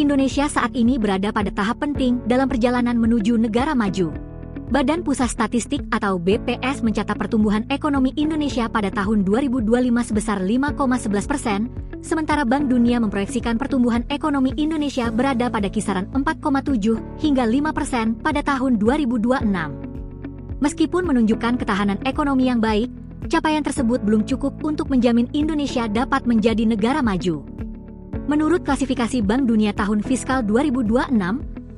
Indonesia saat ini berada pada tahap penting dalam perjalanan menuju negara maju. Badan Pusat Statistik atau BPS mencatat pertumbuhan ekonomi Indonesia pada tahun 2025 sebesar 5,11%, sementara Bank Dunia memproyeksikan pertumbuhan ekonomi Indonesia berada pada kisaran 4,7 hingga 5% pada tahun 2026. Meskipun menunjukkan ketahanan ekonomi yang baik, capaian tersebut belum cukup untuk menjamin Indonesia dapat menjadi negara maju. Menurut klasifikasi Bank Dunia tahun fiskal 2026,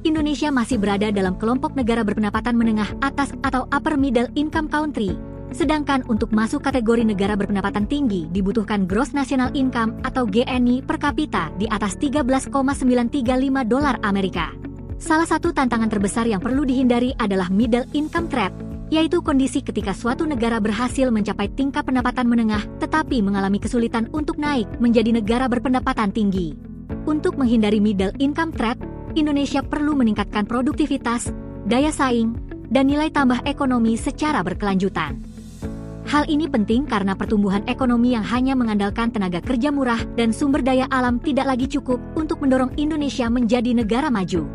Indonesia masih berada dalam kelompok negara berpendapatan menengah atas atau upper middle income country, sedangkan untuk masuk kategori negara berpendapatan tinggi dibutuhkan gross national income atau GNI per kapita di atas $13,935 Amerika. Salah satu tantangan terbesar yang perlu dihindari adalah middle income trap, yaitu kondisi ketika suatu negara berhasil mencapai tingkat pendapatan menengah tetapi mengalami kesulitan untuk naik menjadi negara berpendapatan tinggi. Untuk menghindari middle income trap, Indonesia perlu meningkatkan produktivitas, daya saing, dan nilai tambah ekonomi secara berkelanjutan. Hal ini penting karena pertumbuhan ekonomi yang hanya mengandalkan tenaga kerja murah dan sumber daya alam tidak lagi cukup untuk mendorong Indonesia menjadi negara maju.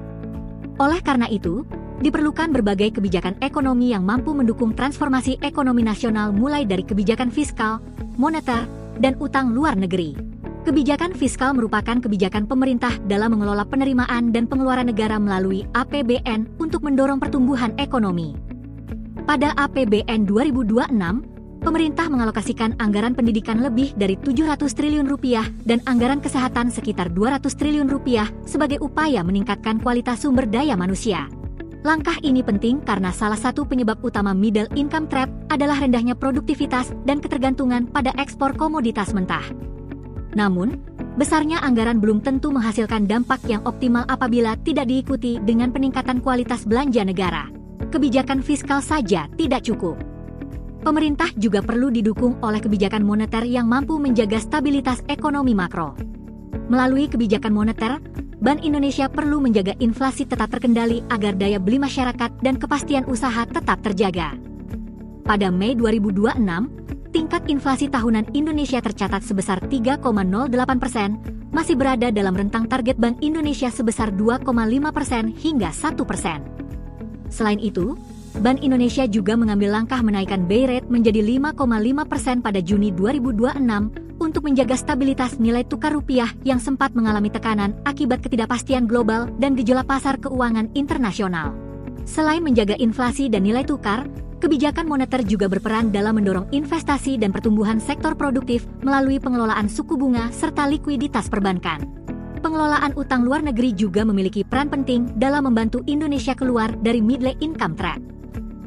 Oleh karena itu, diperlukan berbagai kebijakan ekonomi yang mampu mendukung transformasi ekonomi nasional mulai dari kebijakan fiskal, moneter, dan utang luar negeri. Kebijakan fiskal merupakan kebijakan pemerintah dalam mengelola penerimaan dan pengeluaran negara melalui APBN untuk mendorong pertumbuhan ekonomi. Pada APBN 2026, pemerintah mengalokasikan anggaran pendidikan lebih dari Rp700 triliun dan anggaran kesehatan sekitar Rp200 triliun sebagai upaya meningkatkan kualitas sumber daya manusia. Langkah ini penting karena salah satu penyebab utama middle income trap adalah rendahnya produktivitas dan ketergantungan pada ekspor komoditas mentah. Namun, besarnya anggaran belum tentu menghasilkan dampak yang optimal apabila tidak diikuti dengan peningkatan kualitas belanja negara. Kebijakan fiskal saja tidak cukup. Pemerintah juga perlu didukung oleh kebijakan moneter yang mampu menjaga stabilitas ekonomi makro. Melalui kebijakan moneter, Bank Indonesia perlu menjaga inflasi tetap terkendali agar daya beli masyarakat dan kepastian usaha tetap terjaga. Pada Mei 2026, tingkat inflasi tahunan Indonesia tercatat sebesar 3,08%, masih berada dalam rentang target Bank Indonesia sebesar 2,5% hingga 1%. Selain itu, Bank Indonesia juga mengambil langkah menaikkan BI Rate menjadi 5,5% pada Juni 2026 untuk menjaga stabilitas nilai tukar rupiah yang sempat mengalami tekanan akibat ketidakpastian global dan gejolak pasar keuangan internasional. Selain menjaga inflasi dan nilai tukar, kebijakan moneter juga berperan dalam mendorong investasi dan pertumbuhan sektor produktif melalui pengelolaan suku bunga serta likuiditas perbankan. Pengelolaan utang luar negeri juga memiliki peran penting dalam membantu Indonesia keluar dari middle income trap.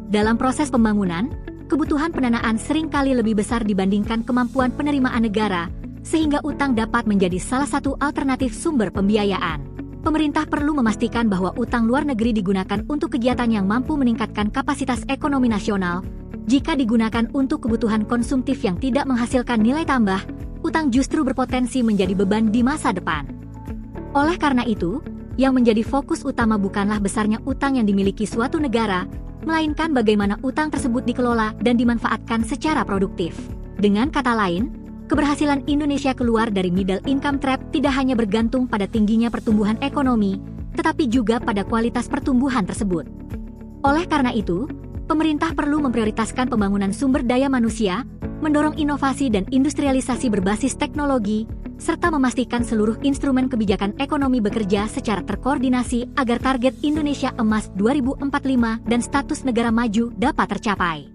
Dalam proses pembangunan, kebutuhan pendanaan seringkali lebih besar dibandingkan kemampuan penerimaan negara, sehingga utang dapat menjadi salah satu alternatif sumber pembiayaan. Pemerintah perlu memastikan bahwa utang luar negeri digunakan untuk kegiatan yang mampu meningkatkan kapasitas ekonomi nasional. Jika digunakan untuk kebutuhan konsumtif yang tidak menghasilkan nilai tambah, utang justru berpotensi menjadi beban di masa depan. Oleh karena itu, yang menjadi fokus utama bukanlah besarnya utang yang dimiliki suatu negara, melainkan bagaimana utang tersebut dikelola dan dimanfaatkan secara produktif. Dengan kata lain, keberhasilan Indonesia keluar dari middle income trap tidak hanya bergantung pada tingginya pertumbuhan ekonomi, tetapi juga pada kualitas pertumbuhan tersebut. Oleh karena itu, pemerintah perlu memprioritaskan pembangunan sumber daya manusia, mendorong inovasi dan industrialisasi berbasis teknologi, serta memastikan seluruh instrumen kebijakan ekonomi bekerja secara terkoordinasi agar target Indonesia Emas 2045 dan status negara maju dapat tercapai.